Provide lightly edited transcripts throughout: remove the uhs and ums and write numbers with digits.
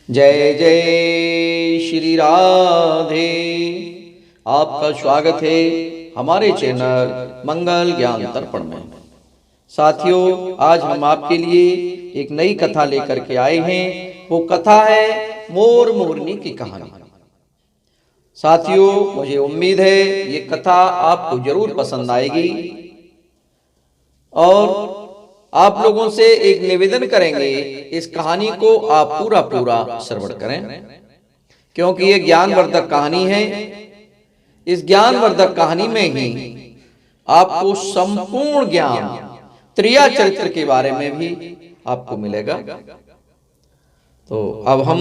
जय जय श्री राधे। आपका स्वागत है हमारे चैनल मंगल ज्ञान दर्पण में। साथियों, आज हम आपके लिए एक नई कथा लेकर के आए हैं। वो कथा है मोर मोरनी की कहानी। साथियों, मुझे उम्मीद है ये कथा आपको जरूर पसंद आएगी और आप लोगों से एक निवेदन करेंगे, इस कहानी को आप पूरा श्रवण करें, क्योंकि ये ज्ञानवर्धक कहानी है। इस ज्ञानवर्धक कहानी में ही आपको संपूर्ण ज्ञान त्रिया चरित्र के बारे में भी आपको मिलेगा। तो अब हम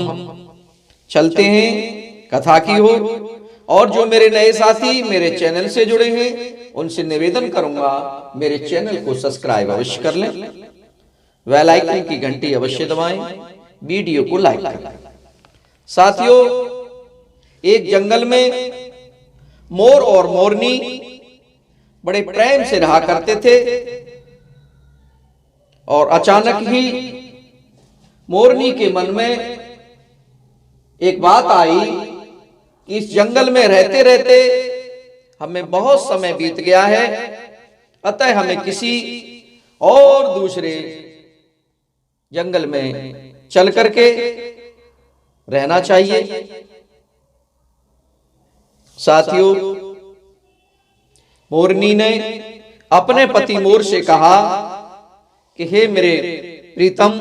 चलते हैं कथा की ओर। और जो मेरे नए साथी मेरे चैनल से जुड़े हैं, उनसे निवेदन करूंगा मेरे चैनल को सब्सक्राइब अवश्य कर लें, बेल आइकन की घंटी अवश्य दबाएं, वीडियो को लाइक करें। साथियों, एक जंगल में मोर और मोरनी बड़े प्रेम से रहा करते थे और अचानक ही मोरनी के मन में एक बात आई। इस जंगल में रहते रहते हमें बहुत समय बीत गया है, अतः हमें किसी और दूसरे जंगल में चल करके रहना चाहिए। साथियों, मोरनी ने अपने पति मोर से कहा कि हे मेरे प्रीतम,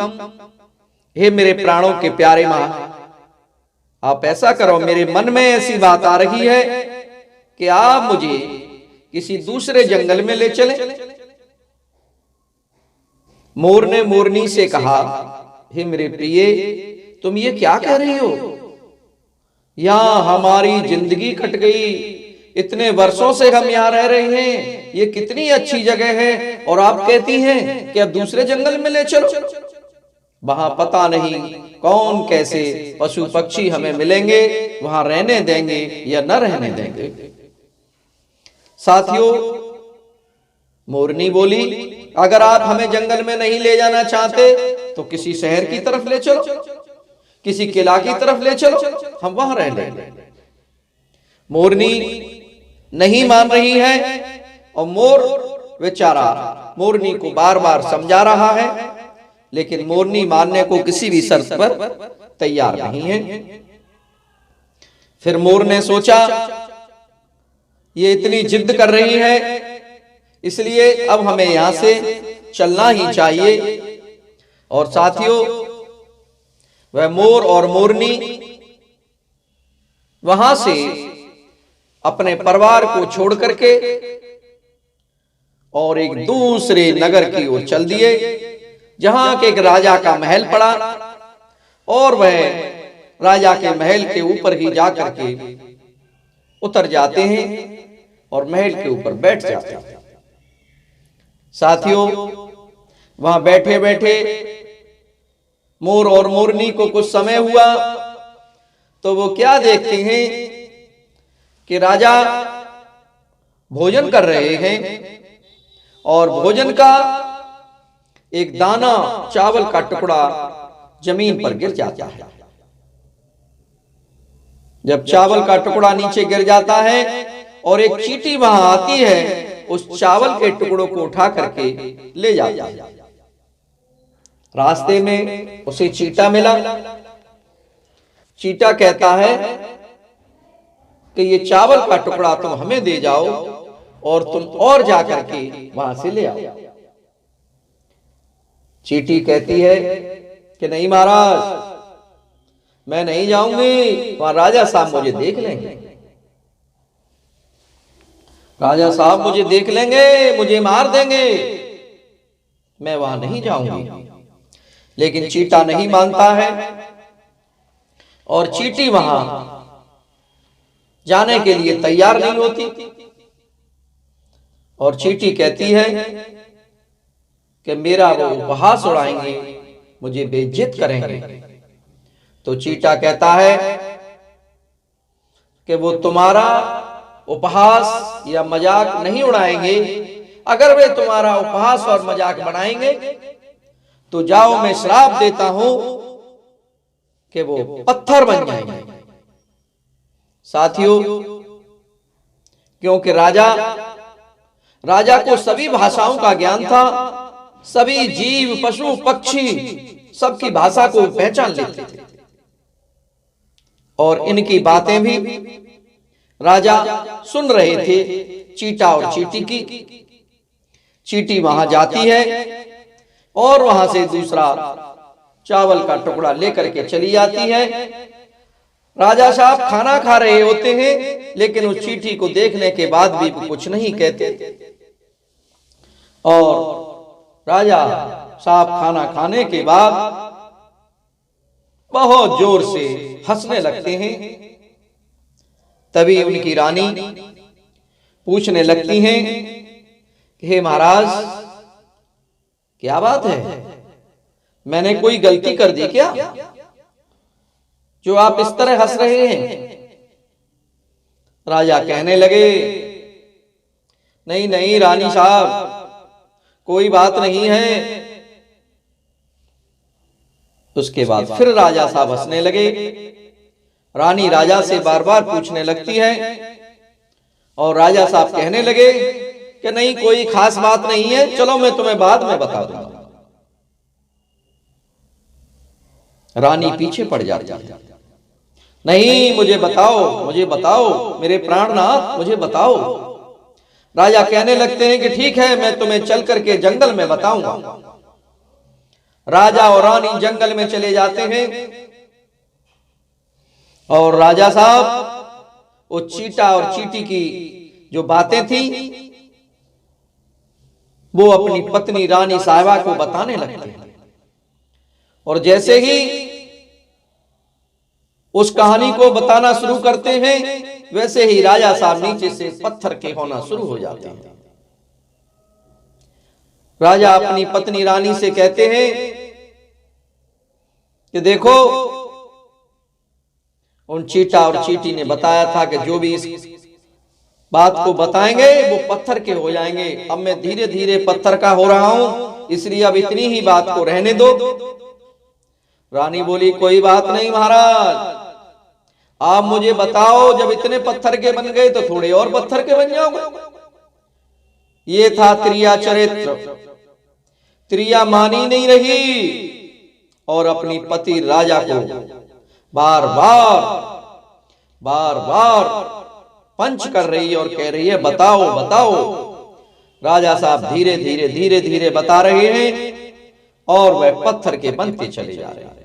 हे मेरे प्राणों के प्यारे मां, आप ऐसा करो, मेरे मन में ऐसी बात आ रही है कि आप मुझे किसी दूसरे जंगल में ले चलें। मोर ने मोरनी से कहा, हे मेरे प्रिय, तुम ये क्या कह रही हो? यहां हमारी जिंदगी कट गई, इतने वर्षों से हम यहाँ रह रहे हैं, ये कितनी अच्छी जगह है, और आप कहती हैं कि अब दूसरे जंगल में ले चलो। वहां पता नहीं कौन कैसे पशु पक्षी हमें मिलेंगे, वहां रहने देंगे या न रहने देंगे। साथियों, मोरनी बोली, अगर आप हमें जंगल में नहीं ले जाना चाहते तो किसी शहर की तरफ ले चलो, किसी किला की तरफ ले चलो, हम वहां रह लेंगे। मोरनी नहीं मान रही है और मोर बेचारा मोरनी को बार बार समझा रहा है, लेकिन मोरनी मानने को किसी भी शर्त पर तैयार नहीं है। फिर मोर ने सोचा, ये इतनी जिद कर रही है, इसलिए अब हमें यहां से चलना ही चाहिए। और साथियों, वह मोर और मोरनी वहां से अपने परिवार को छोड़ करके और एक दूसरे नगर की ओर चल दिए, जहां के एक राजा का महल पड़ा, और वह राजा के महल के ऊपर ही जाकर के उतर जाते हैं और महल के ऊपर बैठ जाते हैं। साथियों, वहां बैठे बैठे मोर और मोरनी को कुछ समय हुआ तो वो क्या देखते हैं कि राजा भोजन कर रहे हैं और भोजन का एक दाना चावल का टुकड़ा जमीन पर गिर जाता है। जब चावल का टुकड़ा नीचे गिर जाता है और एक चींटी वहां आती है, उस चावल के टुकड़ों को उठा करके ले जाता है। रास्ते में उसे चींटा मिला। चींटा कहता है कि ये चावल का टुकड़ा तुम हमें दे जाओ और तुम और जाकर के वहां से ले आओ। चींटी कहती है कि नहीं महाराज, मैं नहीं जाऊंगी, वहां राजा साहब मुझे देख लेंगे, राजा साहब मुझे देख लेंगे, मुझे मार देंगे, मैं वहां नहीं जाऊंगी। लेकिन चींटा नहीं मानता है और चींटी वहां जाने के लिए तैयार नहीं होती। और चींटी कहती है कि मेरा वो उपहास उड़ाएंगे, मुझे बेइज्जत करेंगे। तो चींटा कहता है कि वो तुम्हारा उपहास या मजाक नहीं उड़ाएंगे। अगर वे तुम्हारा उपहास और मजाक बनाएंगे तो जाओ, मैं श्राप देता हूं कि वो पत्थर बन जाएंगे। साथियों, क्योंकि राजा को सभी भाषाओं का ज्ञान था, सभी जीव पशु पक्षी सबकी भाषा को पहचान लेते थे और इनकी बातें भी राजा सुन रहे थे। चींटा और चींटी की, चींटी वहां जाती है और वहां से दूसरा चावल का टुकड़ा लेकर के चली आती है। राजा साहब खाना खा रहे होते हैं, लेकिन उस चींटी को देखने के बाद भी कुछ नहीं कहते और राजा साहब खाना खाने के बाद बहुत जोर से हंसने लगते हैं। तभी उनकी रानी पूछने लगती हैं, हे महाराज, क्या बात है? मैंने कोई गलती कर दी क्या जो आप इस तरह हंस रहे हैं? राजा कहने लगे, नहीं नहीं रानी साहब, कोई बात नहीं है। उसके बाद फिर राजा साहब हंसने लगे। रानी राजा से बार बार पूछने लगती है और राजा साहब कहने लगे कि नहीं, कोई खास बात नहीं है, चलो मैं तुम्हें बाद में बता दूंगा। रानी पीछे पड़ जाती है, नहीं मुझे बताओ, मुझे बताओ मेरे प्राणनाथ, मुझे बताओ। राजा कहने लगते हैं कि ठीक है, मैं तुम्हें चल करके जंगल में बताऊंगा। राजा और रानी जंगल में चले जाते हैं और राजा साहब वो चींटा और चींटी की जो बातें थी वो अपनी पत्नी रानी साहिबा को बताने लगते हैं। और जैसे ही उस कहानी को बताना शुरू करते हैं, वैसे ही राजा साहब नीचे से पत्थर के होना शुरू हो जाते हैं। राजा अपनी पत्नी रानी से कहते हैं कि देखो, उन चींटा और चींटी ने बताया था कि जो भी इस बात को बताएंगे वो पत्थर के हो जाएंगे। अब मैं धीरे धीरे पत्थर का हो रहा हूं, इसलिए अब इतनी ही बात को रहने दो। रानी बोली, कोई बात नहीं महाराज, आप मुझे बताओ, जब इतने पत्थर के बन गए तो थोड़े और पत्थर के बन जाओगे। ये था त्रिया चरित्र। त्रिया मानी नहीं रही और अपनी पति राजा को बार बार पंच कर रही है और कह रही है, बताओ बताओ। राजा साहब धीरे धीरे बता रहे हैं और वह पत्थर के बनते चले जा रहे हैं।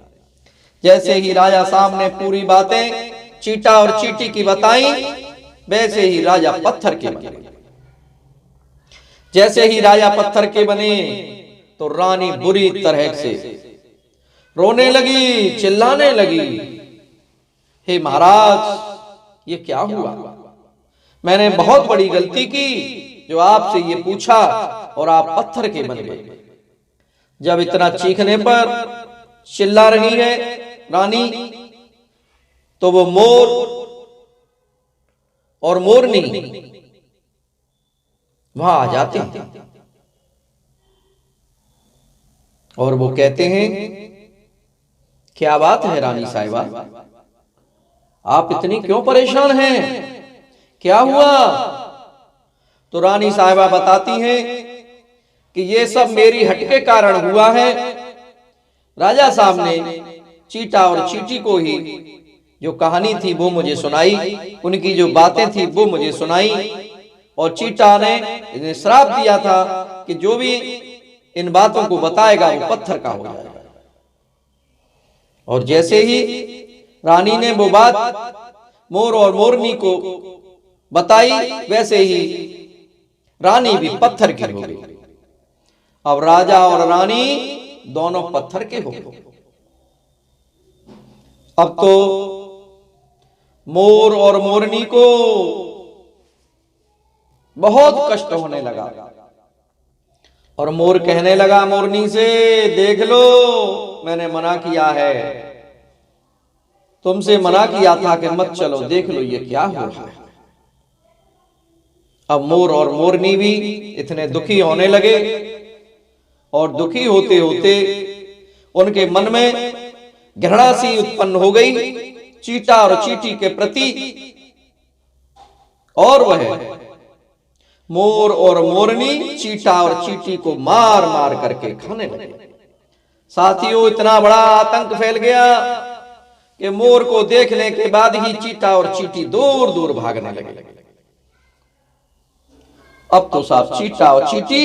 जैसे ही राजा साहब ने पूरी बातें चींटा और चींटी की बताई, वैसे ही राजा पत्थर के बने। जैसे ही राजा पत्थर के बने तो रानी बुरी तरह से रोने लगी, चिल्लाने लगी, हे महाराज, ये क्या हुआ? मैंने बहुत बड़ी गलती की जो आपसे ये पूछा और आप पत्थर के बन गए। जब इतना चीखने पर चिल्ला रही है रानी, तो वो मोर और मोरनी वहां आ जाते हैं और वो कहते हैं, क्या बात है रानी साहिबा, आप इतनी क्यों परेशान हैं? क्या हुआ? तो रानी साहिबा बताती हैं कि ये सब मेरी हट के कारण हुआ है। राजा साहब ने चींटा और चींटी को ही जो कहानी थी वो मुझे सुनाई, उनकी जो बातें थी वो मुझे सुनाई, और चींटा ने इन्हें श्राप दिया था कि जो भी इन बातों को बताएगा वो पत्थर का हो जाएगा। और जैसे ही रानी ने वो बात मोर और मोरनी को बताई, वैसे ही रानी भी पत्थर की हो गई। अब राजा और रानी दोनों पत्थर के हो गए। अब तो मोर और मोरनी को बहुत कष्ट होने लगा और मोर कहने लगा मोरनी से, देख लो, मैंने मना किया है, तुमसे मना किया था कि मत चलो, देख लो ये क्या हो रहा है। अब मोर और मोरनी भी इतने दुखी होने लगे और दुखी होते होते उनके मन में घृणा सी उत्पन्न हो गई चीटा और चींटी के प्रति, और वह मोर और मोरनी चीटा और चींटी को मार मार करके खाने लगे। साथियों, इतना बड़ा आतंक फैल गया कि मोर को देखने के बाद ही चीटा और चींटी दूर दूर भागने लगे। अब तो साहब चीटा और चींटी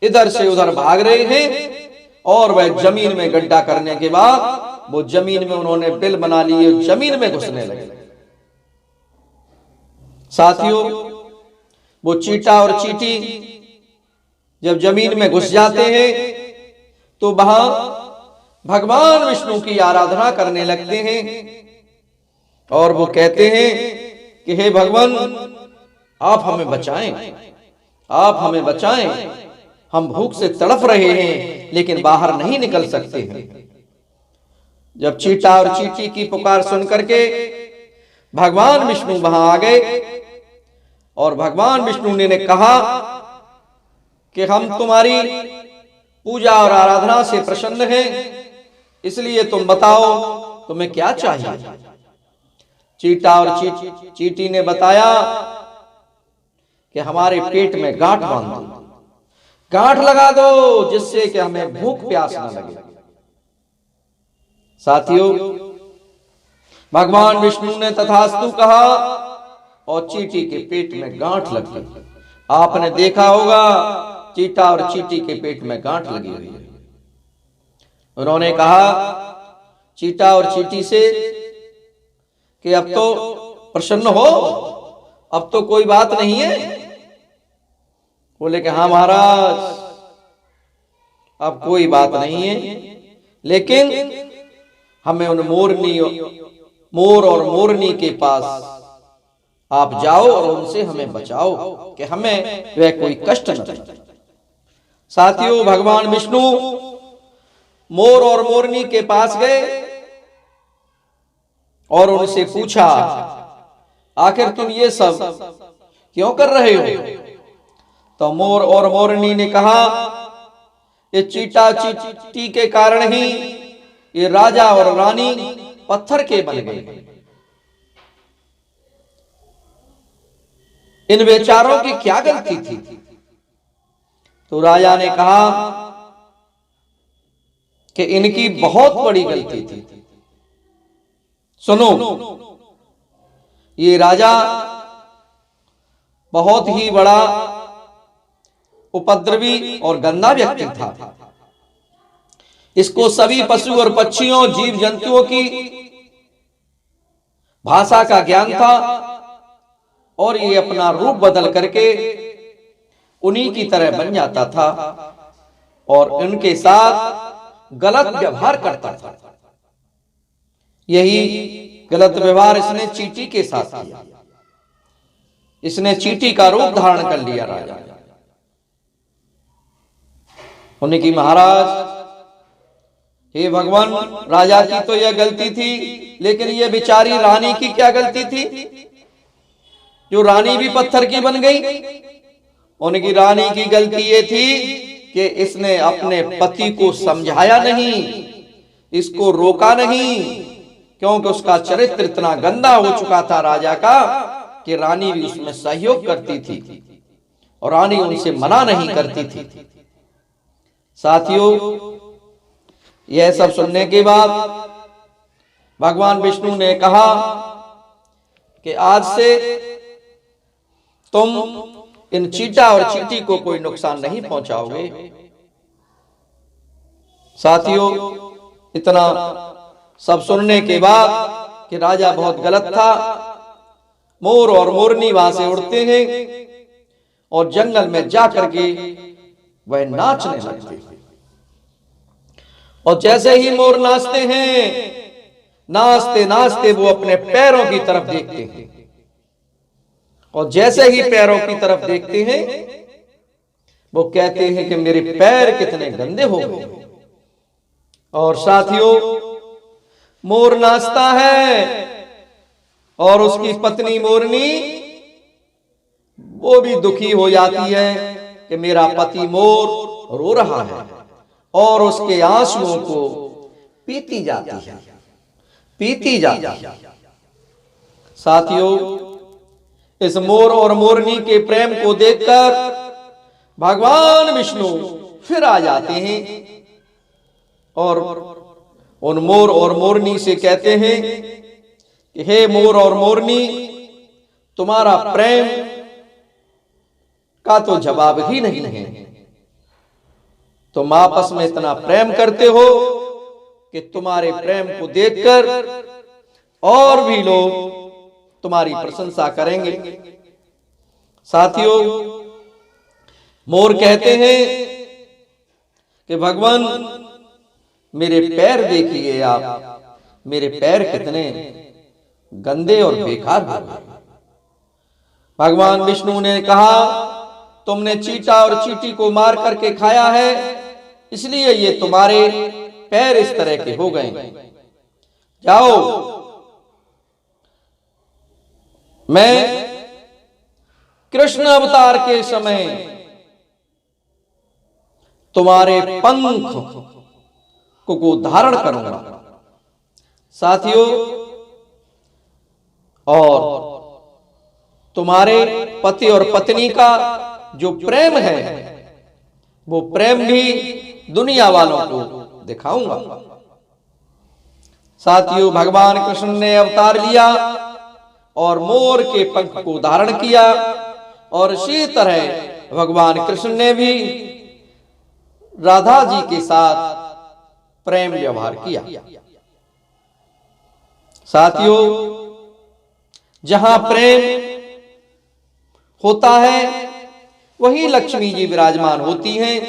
इधर से उधर भाग रहे हैं, और वह जमीन में गड्ढा करने के बाद वो जमीन में उन्होंने बिल बना लिए, जमीन में घुसने लगे। साथियों, वो चीटा और चींटी जब जमीन में घुस जाते हैं तो वहां भगवान विष्णु की आराधना करने लगते हैं, और वो कहते हैं कि हे भगवान, आप हमें बचाएं, आप हमें बचाएं, हम भूख से तड़फ रहे हैं लेकिन बाहर नहीं निकल सकते हैं। जब चीटा और चींटी की पुकार सुन करके भगवान विष्णु वहां आ गए, और भगवान विष्णु ने कहा कि हम तुम्हारी पूजा और आराधना से प्रसन्न हैं, इसलिए तुम बताओ तुम्हें क्या चाहिए। चीटा और चींटी ने बताया कि हमारे पेट में गांठ बांध दो, गांठ लगा दो, जिससे कि हमें भूख प्यास न लगे। साथियों, भगवान विष्णु ने तथास्तु कहा और चींटी के पेट में गांठ लग गई। आपने देखा होगा चीटा और चींटी के पेट में गांठ लगी हुई है। उन्होंने कहा चीटा और चींटी से कि अब तो प्रसन्न हो, अब तो कोई बात नहीं है। बोले कि हाँ महाराज, अब कोई बात नहीं है, लेकिन हमें उन मोर और मोरनी के पास आप जाओ और उनसे हमें बचाओ कि हमें वह कोई कष्ट न दे। साथियों, भगवान विष्णु मोर और मोरनी के पास गए और उनसे पूछा, आखिर तुम ये सब क्यों कर रहे हो? तो मोर और मोरनी ने कहा, ये चीटा चींटी के कारण ही ये राजा और रानी पत्थर के बन गए। इन बेचारों की क्या गलती थी? तो राजा ने कहा कि इनकी बहुत बड़ी गलती थी। सुनो, ये राजा बहुत ही बड़ा उपद्रवी और गंदा व्यक्ति था। इसको सभी पशु और पक्षियों, जीव जंतुओं की भाषा का ज्ञान था, और ये अपना रूप बदल करके उन्हीं की तरह बन जाता था और उनके साथ गलत व्यवहार करता था। यही गलत व्यवहार इसने चींटी के साथ किया। इसने चींटी का रूप धारण कर लिया राजा। उन्हें की महाराज, हे भगवान, राजा की तो यह गलती थी, लेकिन यह बेचारी रानी की क्या गलती थी, जो रानी भी पत्थर की बन गई? उनकी रानी की गलती ये थी कि इसने अपने पति को समझाया नहीं, इसको रोका नहीं, क्योंकि उसका चरित्र इतना गंदा हो चुका था राजा का कि रानी भी उसमें सहयोग करती थी और रानी उनसे मना नहीं करती थी। साथियों, यह सब सुनने के बाद भगवान विष्णु ने कहा कि आज से तुम इन चीटा और चींटी को कोई नुकसान नहीं पहुंचाओगे। साथियों, इतना सब सुनने के बाद कि राजा बहुत गलत था, मोर और मोरनी वहां से उड़ते हैं और जंगल में जाकर के वह नाचने लगते हैं। और जैसे ही मोर नाचते हैं, नाचते नाचते वो अपने पैरों की तरफ देखते हैं, और जैसे ही पैरों की तरफ देखते हैं वो कहते हैं कि मेरे पैर कितने गंदे हो गए। और साथियों, मोर नाचता है और उसकी पत्नी मोरनी वो भी दुखी हो जाती है कि मेरा पति मोर रो रहा है, और उसके आंसुओं को पीती जाती है, पीती जाती है। साथियों, इस मोर और मोरनी के प्रेम को देखकर भगवान विष्णु फिर आ जाते हैं और उन मोर और मोरनी से कहते हैं कि हे मोर और मोरनी, तुम्हारा प्रेम का तो जवाब ही नहीं है। तुम आपस में इतना प्रेम करते हो कि तुम्हारे प्रेम को देखकर और भी लोग तुम्हारी प्रशंसा करेंगे। साथियों, मोर कहते हैं कि भगवान, मेरे पैर देखिए आप, मेरे पैर कितने गंदे और बेकार हो गए। भगवान विष्णु ने कहा, तुमने चीटा और चींटी को मार करके खाया है, इसलिए ये तुम्हारे पैर इस तरह के हो गए। जाओ, मैं कृष्ण अवतार के समय तुम्हारे पंख को धारण करूंगा। साथियों, और तुम्हारे पति और पत्नी का जो प्रेम है, वो प्रेम भी दुनिया वालों को दिखाऊंगा। साथियों, भगवान कृष्ण ने अवतार लिया और मोर के पंख को धारण किया, और इसी तरह भगवान कृष्ण ने भी राधा जी के साथ प्रेम व्यवहार किया। साथियों, जहां प्रेम होता है वही लक्ष्मी जी विराजमान होती हैं,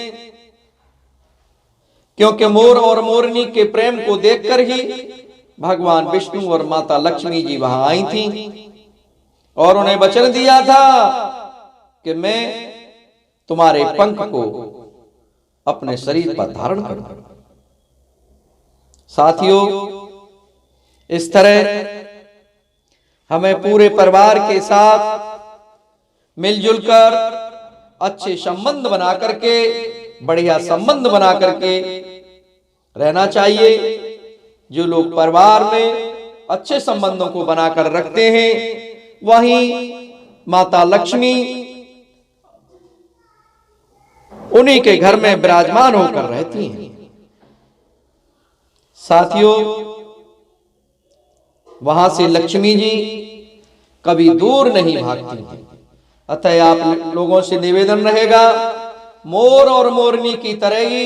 क्योंकि मोर और मोरनी के प्रेम को देखकर ही भगवान विष्णु और माता लक्ष्मी जी वहां आई थी और उन्हें वचन दिया था कि मैं तुम्हारे पंख को अपने शरीर पर धारण करूंगा। साथियों, इस तरह हमें पूरे परिवार के साथ मिलजुल कर अच्छे संबंध बना करके, बढ़िया संबंध बना करके रहना चाहिए। जो लोग परिवार में अच्छे संबंधों को बनाकर रखते हैं, वहीं माता लक्ष्मी उन्हीं के घर में विराजमान होकर रहती हैं। साथियों, वहां से लक्ष्मी जी कभी दूर नहीं भागती हैं। अतः आप लोगों से निवेदन रहेगा, मोर और मोरनी की तरह ही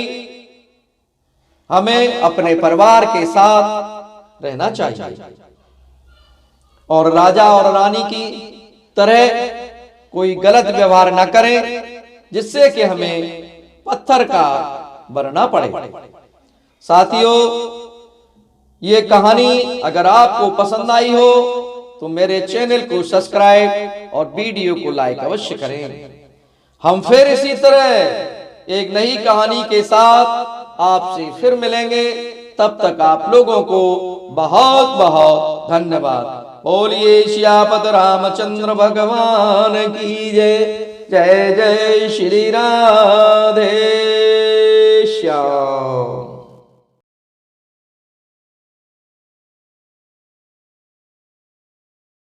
हमें अपने परिवार के साथ रहना चाहिए और राजा और रानी की तरह कोई गलत व्यवहार न करें, जिससे कि हमें पत्थर का बनना पड़े। साथियों, ये कहानी अगर आपको पसंद आई हो तो मेरे चैनल को सब्सक्राइब और वीडियो को लाइक अवश्य करें। हम फिर इसी तरह एक नई कहानी के साथ आपसे फिर मिलेंगे। तब तक आप लोगों को बहुत बहुत धन्यवाद। बोलिए श्यापत रामचंद्र भगवान की जय। जय जय श्री राधे श्याम।